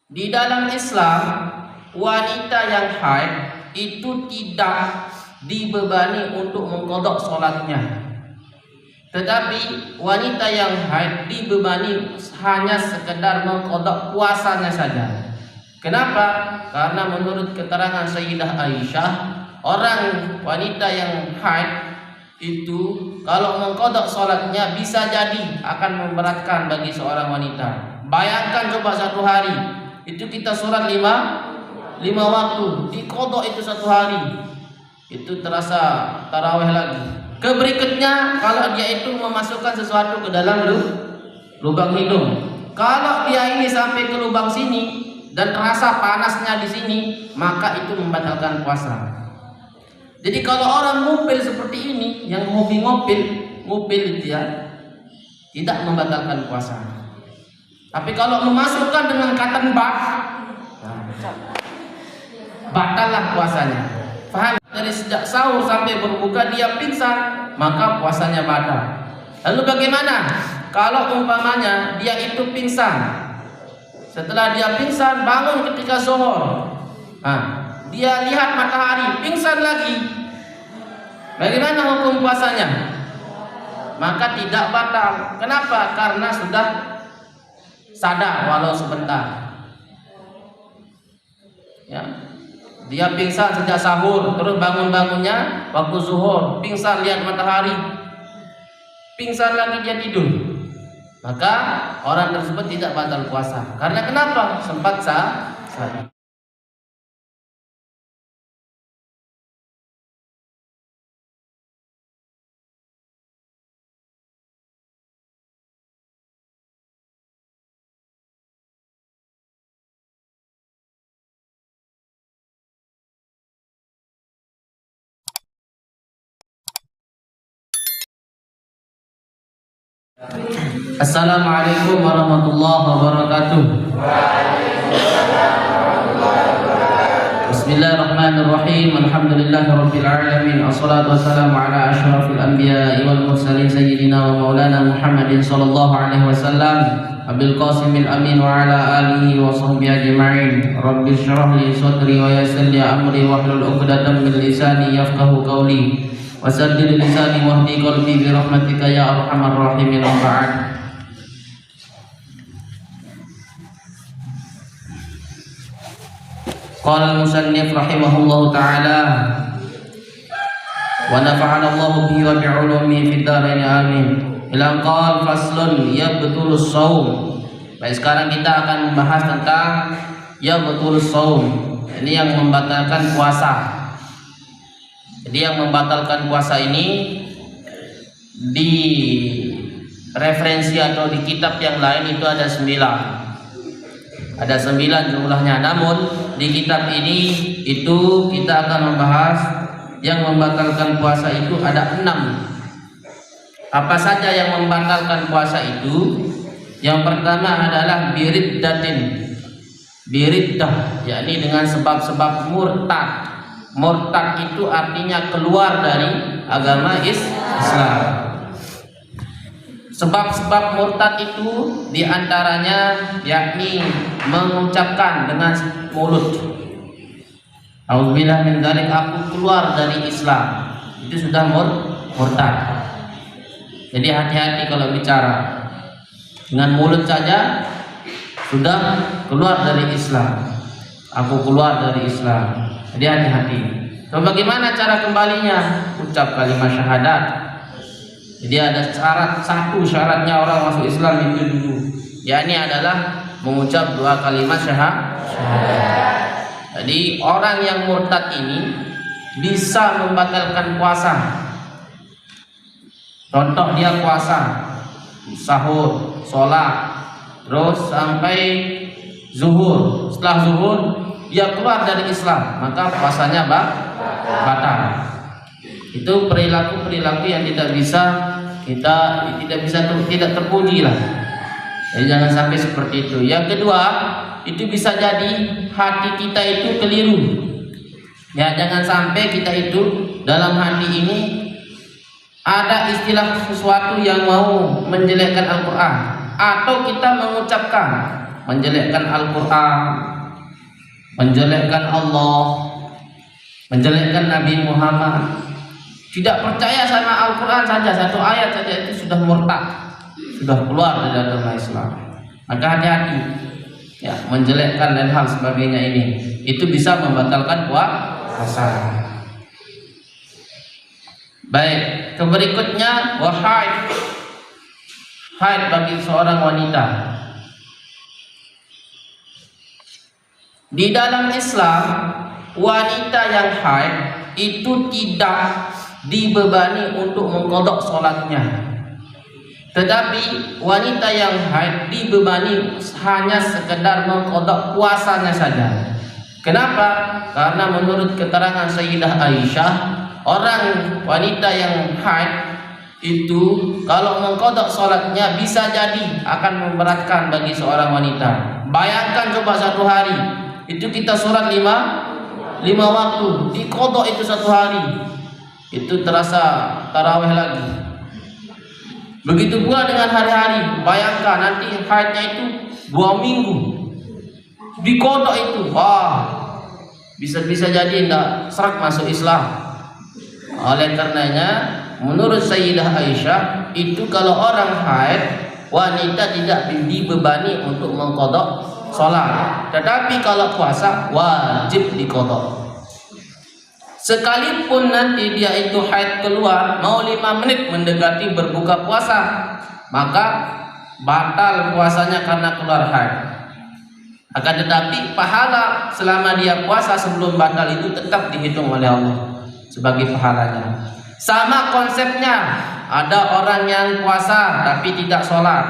Di dalam Islam, wanita yang haid itu tidak dibebani untuk mengqadha salatnya. Tetapi wanita yang haid dibebani hanya sekedar mengqadha puasanya saja. Kenapa? Karena menurut keterangan Sayyidah Aisyah, orang wanita yang haid itu kalau mengqadha salatnya bisa jadi akan memberatkan bagi seorang wanita. Bayangkan coba satu hari itu kita sholat lima waktu, diqadha itu satu hari, itu terasa tarawih lagi. Keberikutnya kalau dia itu memasukkan sesuatu ke dalam lubang hidung, kalau dia ini sampai ke lubang sini dan terasa panasnya di sini, maka itu membatalkan puasa. Jadi kalau orang ngupil seperti ini, yang hobi ngupil itu ya, tidak membatalkan puasa. Tapi kalau memasukkan dengan cotton bud, batallah puasanya. Faham? Dari sejak sahur sampai berbuka dia pingsan, maka puasanya batal. Lalu bagaimana kalau umpamanya dia itu pingsan? Setelah dia pingsan bangun ketika zuhur, dia lihat matahari, pingsan lagi. Bagaimana hukum puasanya? Maka tidak batal. Kenapa? Karena sudah sadar walau sebentar. Ya. Dia pingsan sejak sahur, terus bangun-bangunnya waktu zuhur, pingsan lihat matahari, pingsan lagi dia tidur. Maka orang tersebut tidak batal puasa. Karena kenapa? Sempat sadar. Assalamualaikum warahmatullahi wabarakatuh. Bismillahirrahmanirrahim. Alhamdulillahirabbil alamin. Wassalatu wassalamu ala asyrafil anbiya'i wal mursalin sayyidina wa maulana Muhammadin sallallahu alaihi wasallam abil qasimil amin wa ala alihi wa sahbihi ajma'in. Rabbi shrah li sadri wa yassir li amri wahlul 'uqdatam min lisani yafqahu qawli. Wasaddid lisani wahdi qalbi bi rahmatika ya arhamar rahimin. Ba'd. Qala al-musannif rahimahullahu ta'ala wa nafa'ana Allahu bihi wa bi'ulumihi fid dharain amin. Ila qala faslun yabtulus shaum. Baik, sekarang kita akan membahas tentang yabtulus shaum. Ini yang membatalkan puasa. Jadi yang membatalkan puasa ini di referensi atau di kitab yang lain itu ada 9. Ada 9 jumlahnya. Namun di kitab ini itu kita akan membahas yang membatalkan puasa itu ada 6. Apa saja yang membatalkan puasa itu? Yang pertama adalah biriddah, yakni dengan sebab-sebab murtad. Murtad itu artinya keluar dari agama Islam. Sebab-sebab murtad itu diantaranya yakni mengucapkan dengan mulut, auzubillah min dzalik, aku keluar dari Islam. Itu sudah murtad. Jadi hati-hati kalau bicara. Dengan mulut saja sudah keluar dari Islam. Aku keluar dari Islam. Jadi hati-hati. So, bagaimana cara kembalinya? Ucap kalimat syahadat. Jadi ada satu syaratnya orang masuk Islam itu dulu, yakni adalah mengucap 2 kalimat syahadat. Jadi orang yang murtad ini bisa membatalkan puasa. Contoh dia puasa, sahur, sholat, terus sampai zuhur. Setelah zuhur dia keluar dari Islam, maka puasanya batal. Itu perilaku-perilaku yang tidak terpuji lah. Jadi jangan sampai seperti itu. Yang kedua, itu bisa jadi hati kita itu keliru. Ya, jangan sampai kita itu dalam hati ini ada istilah sesuatu yang mau menjelekkan Al-Quran, atau kita mengucapkan menjelekkan Al-Quran, menjelekkan Allah, menjelekkan Nabi Muhammad, tidak percaya sama Al-Quran saja, satu ayat saja itu sudah murtad, sudah keluar dari agama Islam. Maka hati-hati ya, menjelekkan dan hal sebagainya ini, itu bisa membatalkan puasa. Baik, berikutnya haid bagi seorang wanita. Di dalam Islam, wanita yang haid itu tidak dibebani untuk mengqadha salatnya. Tetapi wanita yang haid dibebani hanya sekedar mengqadha puasanya saja. Kenapa? Karena menurut keterangan Sayyidah Aisyah, orang wanita yang haid itu kalau mengqadha salatnya bisa jadi akan memberatkan bagi seorang wanita. Bayangkan coba satu hari itu kita sholat lima waktu, diqadha itu satu hari, itu terasa tarawih lagi. Begitu pula dengan hari-hari. Bayangkan nanti haidnya itu 2 minggu, diqadha itu, wah, bisa jadi tidak serak masuk Islam. Oleh karenanya, menurut Sayyidah Aisyah, itu kalau orang haid, wanita tidak dibebani untuk mengqadha sholat. Tetapi kalau puasa wajib diqadha. Sekalipun nanti dia itu haid keluar mau 5 menit mendekati berbuka puasa, maka batal puasanya karena keluar haid. Akan tetapi pahala selama dia puasa sebelum batal itu tetap dihitung oleh Allah sebagai pahalanya. Sama konsepnya, ada orang yang puasa tapi tidak sholat,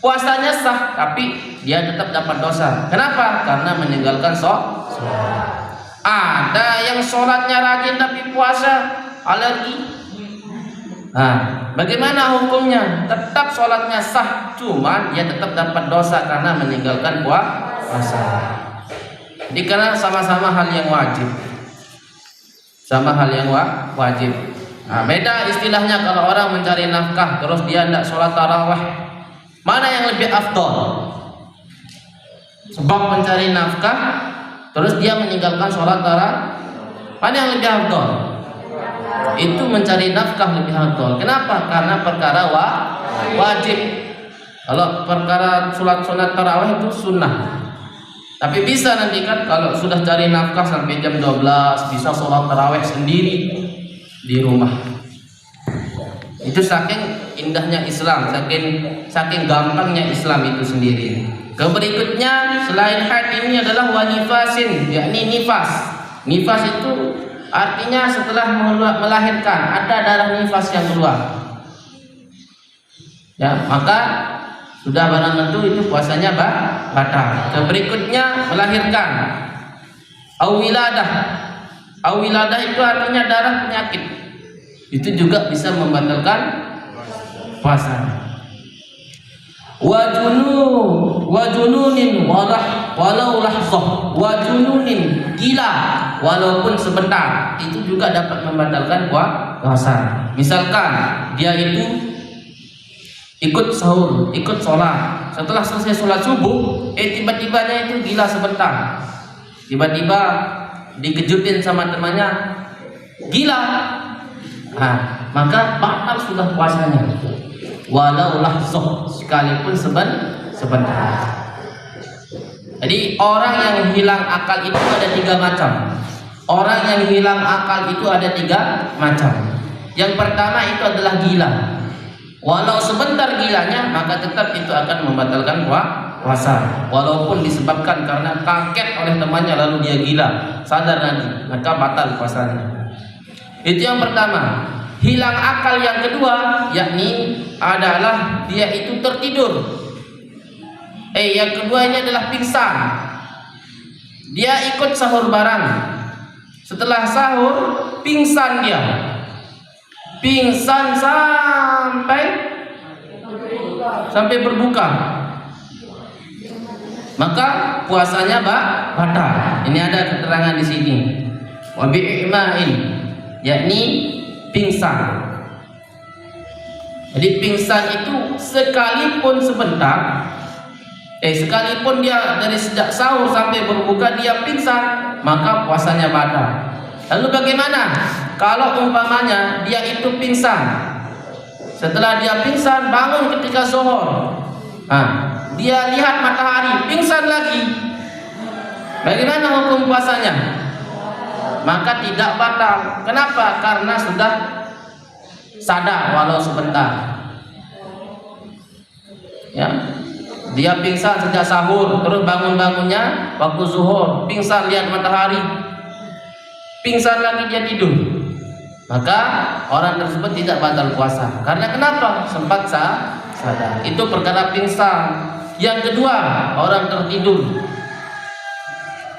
puasanya sah tapi dia tetap dapat dosa. Kenapa? Karena meninggalkan sholat. Ada yang sholatnya rajin tapi puasa alergi. Nah, bagaimana hukumnya? Tetap sholatnya sah, cuman dia tetap dapat dosa karena meninggalkan puasa. Jadi karena sama-sama hal yang wajib, sama hal yang wajib. Nah, beda istilahnya kalau orang mencari nafkah terus dia tidak sholat tarawih. Mana yang lebih afdol? Sebab mencari nafkah terus dia meninggalkan sholat tarawih, mana yang lebih afdol? Itu mencari nafkah lebih afdol. Kenapa? Karena perkara wajib. Kalau perkara sholat tarawih itu sunnah. Tapi bisa nanti kan kalau sudah cari nafkah sampai jam 12 bisa sholat tarawih sendiri di rumah. Itu saking indahnya Islam, saking gampangnya Islam itu sendiri. Berikutnya selain haid ini adalah wanifasin, yakni nifas. Nifas itu artinya setelah melahirkan ada darah nifas yang keluar. Ya, maka sudah barang tentu itu puasanya batal. Berikutnya melahirkan. Awiladah. Awiladah itu artinya darah penyakit. Itu juga bisa membatalkan puasa. Wajununin walau lahzah, wajununin gila walaupun sebentar, itu juga dapat membatalkan puasa. Misalkan dia itu ikut sahur, ikut sholat, setelah selesai sholat subuh, tiba-tibanya itu gila sebentar, tiba-tiba dikejutin sama temannya gila, maka batal sudah puasanya. Walau lahzah, sekalipun sebentar. Jadi orang yang hilang akal itu ada 3 macam. Orang yang hilang akal itu ada 3 macam. Yang pertama itu adalah gila. Walau sebentar gilanya, maka tetap itu akan membatalkan puasa. Walaupun disebabkan karena kaget oleh temannya lalu dia gila, sadar nanti, maka batal puasanya. Itu yang pertama. Hilang akal yang kedua, yakni adalah dia itu tertidur. Yang kedua ini adalah pingsan. Dia ikut sahur bareng. Setelah sahur, pingsan dia. Pingsan sampai berbuka. Maka puasanya batal. Ini ada keterangan di sini. Wa bi'ima'in, yakni pingsan. Jadi pingsan itu sekalipun sebentar Sekalipun dia dari sejak sahur sampai berbuka dia pingsan, maka puasanya batal. Lalu bagaimana kalau umpamanya dia itu pingsan, setelah dia pingsan bangun ketika zuhur, dia lihat matahari, pingsan lagi, bagaimana hukum puasanya? Maka tidak batal. Kenapa? Karena sudah sadar walau sebentar. Ya, dia pingsan sejak sahur, terus bangunnya waktu zuhur, pingsan lihat matahari, pingsan lagi dia tidur, maka orang tersebut tidak batal puasa. Karena kenapa? Sempat sadar. Itu perkara pingsan. Yang kedua, orang tertidur.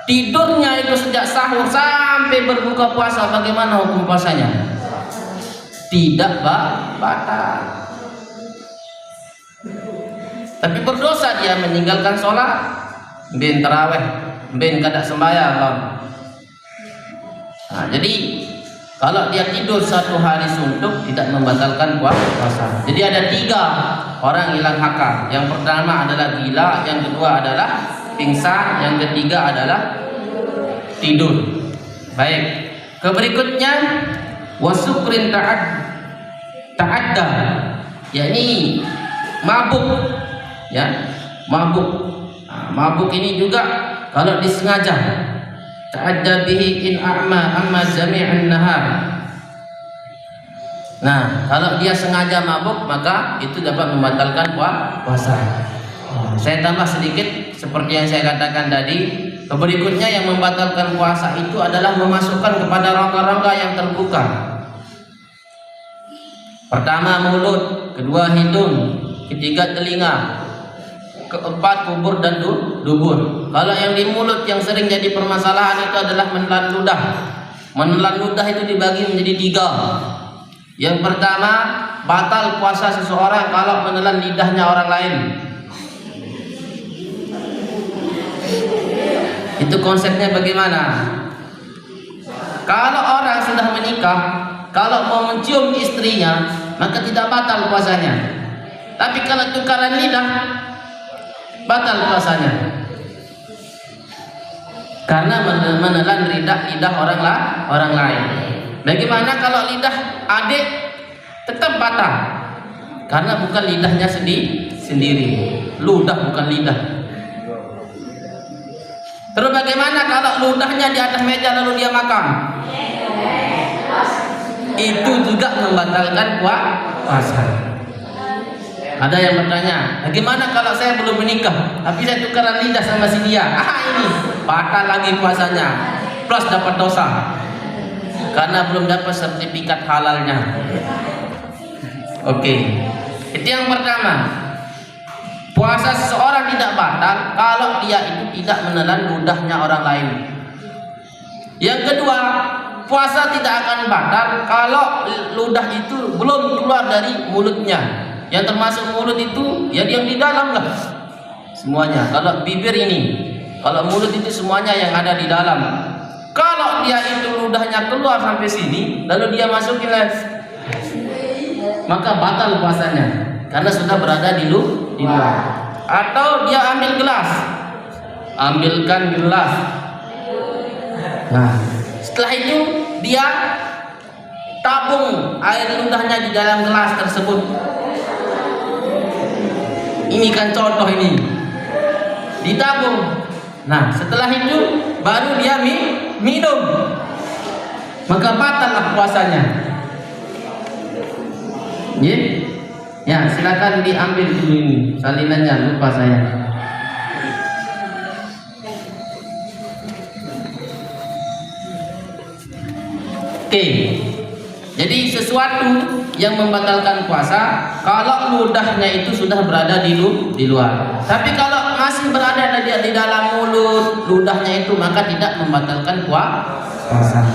Tidurnya itu sejak sahur sampai berbuka puasa, bagaimana hukum puasanya? Tidak batal. Tapi berdosa dia meninggalkan sholat, ben taraweh, ben kada sembahyang. Jadi kalau dia tidur satu hari suntuk tidak membatalkan puasa. Jadi ada 3 orang hilang akal. Yang pertama adalah gila, yang kedua adalah pingsan, yang ketiga adalah tidur. Baik. Keberikutnya wasukrin ta'adda, yakni mabuk. Ya, mabuk. Mabuk ini juga kalau disengaja, ta'adda bihi in amma jami'an nahar. Nah, kalau dia sengaja mabuk maka itu dapat membatalkan puasa. Saya tambah sedikit seperti yang saya katakan tadi. Berikutnya yang membatalkan puasa itu adalah memasukkan kepada rongga-rongga yang terbuka. Pertama mulut, kedua hidung, ketiga telinga, keempat kubur dan dubur. Kalau yang di mulut yang sering jadi permasalahan itu adalah menelan ludah. Menelan ludah itu dibagi menjadi 3. Yang pertama, batal puasa seseorang kalau menelan lidahnya orang lain. Itu konsepnya bagaimana? Kalau orang sudah menikah, kalau mau mencium istrinya, maka tidak batal puasanya. Tapi kalau tukaran lidah, batal puasanya. Karena menelan lidah orang lain. Bagaimana kalau lidah adik? Tetap batal. Karena bukan lidahnya sendiri. Ludah bukan lidah. Terus bagaimana kalau ludahnya di atas meja lalu dia makan? Itu juga membatalkan puasa. Ada yang bertanya, bagaimana kalau saya belum menikah tapi saya tukaran lidah sama si dia? Ini batal lagi puasanya, plus dapat dosa karena belum dapat sertifikat halalnya. Oke. Itu yang pertama. Puasa seseorang tidak batal kalau dia itu tidak menelan ludahnya orang lain. Yang kedua, puasa tidak akan batal kalau ludah itu belum keluar dari mulutnya. Yang termasuk mulut itu ya yang di dalam lah semuanya. Kalau bibir ini, kalau mulut itu semuanya yang ada di dalam. Kalau dia itu ludahnya keluar sampai sini lalu dia masukin lagi, maka batal puasanya karena sudah berada di luar. Atau dia ambil gelas, ambilkan gelas. Nah, setelah itu dia tabung air ludahnya di dalam gelas tersebut. Ini kan contoh ini, ditabung. Nah, setelah itu baru dia minum, maka batallah puasanya. Ya, silakan diambil dulu ini salinannya, lupa saya. Oke. Jadi sesuatu yang membatalkan puasa kalau ludahnya itu sudah berada di luar. Tapi kalau masih berada di dalam mulut ludahnya itu maka tidak membatalkan puasa.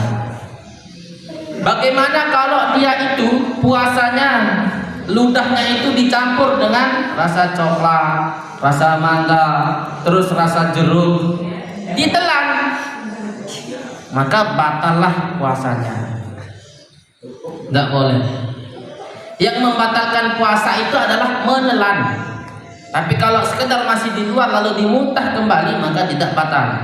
Bagaimana kalau dia itu puasanya ludahnya itu dicampur dengan rasa coklat, rasa mangga, terus rasa jeruk, ditelan, maka batallah puasanya. Tidak boleh. Yang membatalkan puasa itu adalah menelan. Tapi kalau sekedar masih di luar lalu dimuntah kembali maka tidak batal.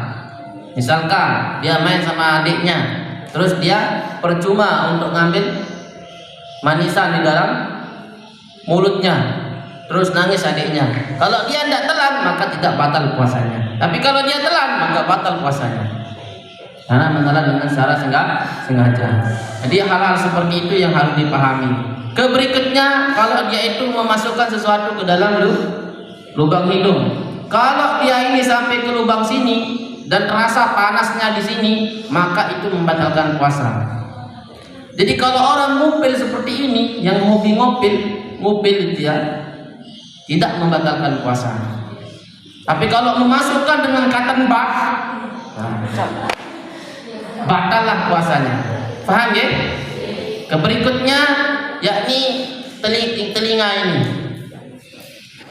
Misalkan dia main sama adiknya, terus dia percuma untuk ngambil manisan di dalam mulutnya, terus nangis adiknya. Kalau dia tidak telan maka tidak batal puasanya. Tapi kalau dia telan maka batal puasanya, karena menelan dengan secara sengaja. Jadi hal-hal seperti itu yang harus dipahami. Berikutnya, kalau dia itu memasukkan sesuatu ke dalam lubang hidung, kalau dia ini sampai ke lubang sini dan terasa panasnya di sini, maka itu membatalkan puasa. Jadi kalau orang ngupil seperti ini, yang hobi ngupil dia tidak membatalkan puasa. Tapi kalau memasukkan dengan cotton bud, batallah puasanya. Paham ya? Berikutnya yakni telinga ini.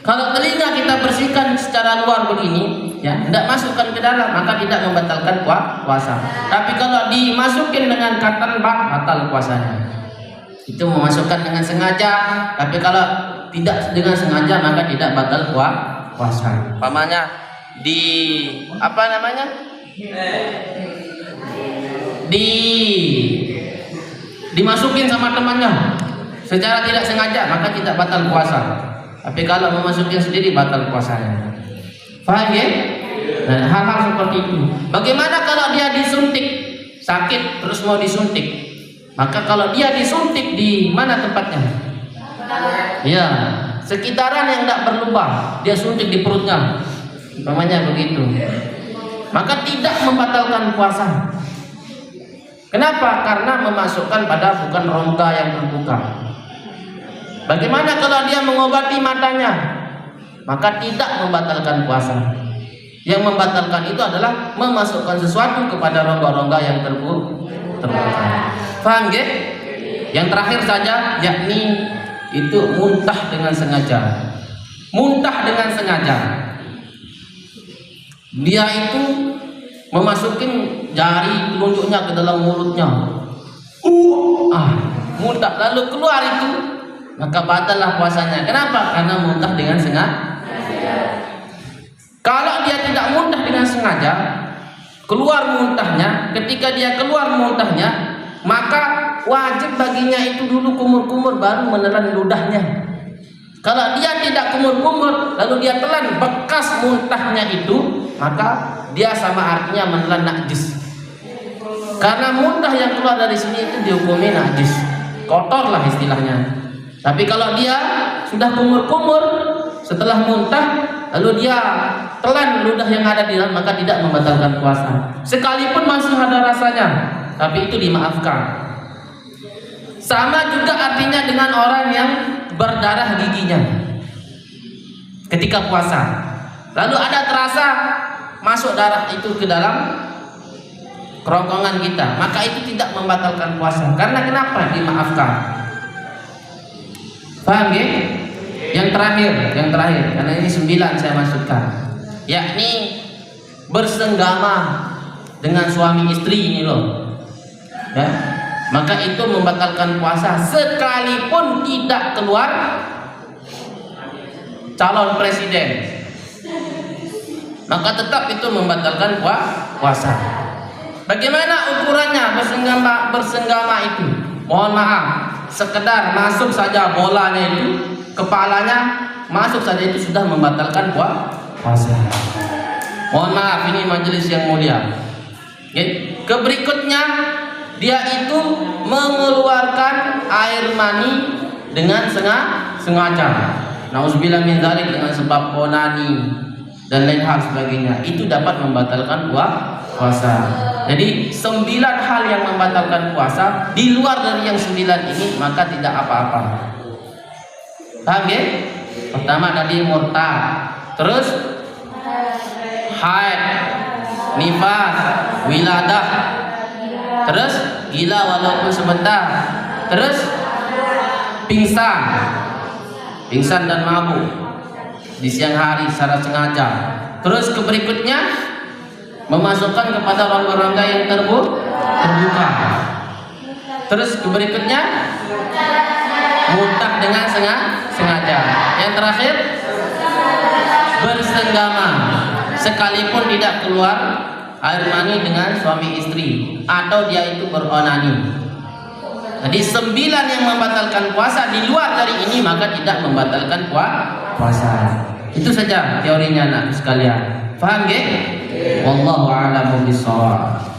Kalau telinga kita bersihkan secara luar begini, ya, tidak masukkan ke dalam, maka tidak membatalkan puasa. Tapi kalau dimasukin dengan cotton bud, batal puasanya. Itu memasukkan dengan sengaja. Tapi kalau tidak dengan sengaja, maka tidak batal puasa. Pamannya dimasukin sama temannya secara tidak sengaja, maka tidak batal puasa. Tapi kalau memasukin sendiri, batal puasanya. Paham ya? Nah, hal-hal seperti itu. Bagaimana kalau dia disuntik, sakit terus mau disuntik? Maka kalau dia disuntik di mana tempatnya? Ya, sekitaran yang tidak berlubang, dia suntik di perutnya, namanya begitu. Maka tidak membatalkan puasa. Kenapa? Karena memasukkan pada bukan rongga yang terbuka. Bagaimana kalau dia mengobati matanya? Maka tidak membatalkan puasa. Yang membatalkan itu adalah memasukkan sesuatu kepada rongga-rongga yang terbuka. Paham ya? Yang terakhir saja, yakni itu muntah dengan sengaja. Muntah dengan sengaja. Dia itu memasukin jari telunjuknya ke dalam mulutnya, muntah lalu keluar itu, maka batallah puasanya. Kenapa? Karena muntah dengan sengaja. Kalau dia tidak muntah dengan sengaja, keluar muntahnya, ketika dia keluar muntahnya, maka wajib baginya itu dulu kumur-kumur baru menelan ludahnya. Kalau dia tidak kumur-kumur lalu dia telan bekas muntahnya itu, maka dia sama artinya menelan najis. Karena muntah yang keluar dari sini itu dihukumi najis, kotor lah istilahnya. Tapi kalau dia sudah kumur-kumur setelah muntah lalu dia telan ludah yang ada di dalam, maka tidak membatalkan puasa. Sekalipun masih ada rasanya, tapi itu dimaafkan. Sama juga artinya dengan orang yang berdarah giginya ketika puasa, lalu ada terasa masuk darah itu ke dalam kerongkongan kita, maka itu tidak membatalkan puasa. Karena kenapa? Dimaafkan. Paham ya? Yang terakhir, karena ini 9 saya masukkan, yakni bersenggama dengan suami istri ini loh, ya, maka itu membatalkan puasa sekalipun tidak keluar calon presiden, maka tetap itu membatalkan puasa. Bagaimana ukurannya bersenggama itu? Mohon maaf, sekedar masuk saja bolanya itu, kepalanya masuk saja itu sudah membatalkan puasa. Mohon maaf, ini majelis yang mulia. Berikutnya, dia itu mengeluarkan air mani dengan sengaja. Nauzubillah min dzalik, dengan sebab onani dan lain hal sebagainya, itu dapat membatalkan puasa. Jadi 9 hal yang membatalkan puasa, di luar dari yang 9 ini maka tidak apa-apa. Paham ya? Pertama tadi murtad, terus haid, nifas, wiladah, terus gila walaupun sebentar, terus pingsan dan mabuk di siang hari secara sengaja. Terus berikutnya memasukkan kepada rongga-rongga yang terbuka. Terus berikutnya muntah dengan sengaja. Yang terakhir bersenggama sekalipun tidak keluar air mani dengan suami istri atau dia itu beronani. Jadi 9 yang membatalkan puasa di luar dari ini maka tidak membatalkan puasa. Itu saja teorinya anak sekalian. Faham nggih? Wallahu a'lamu bishawab.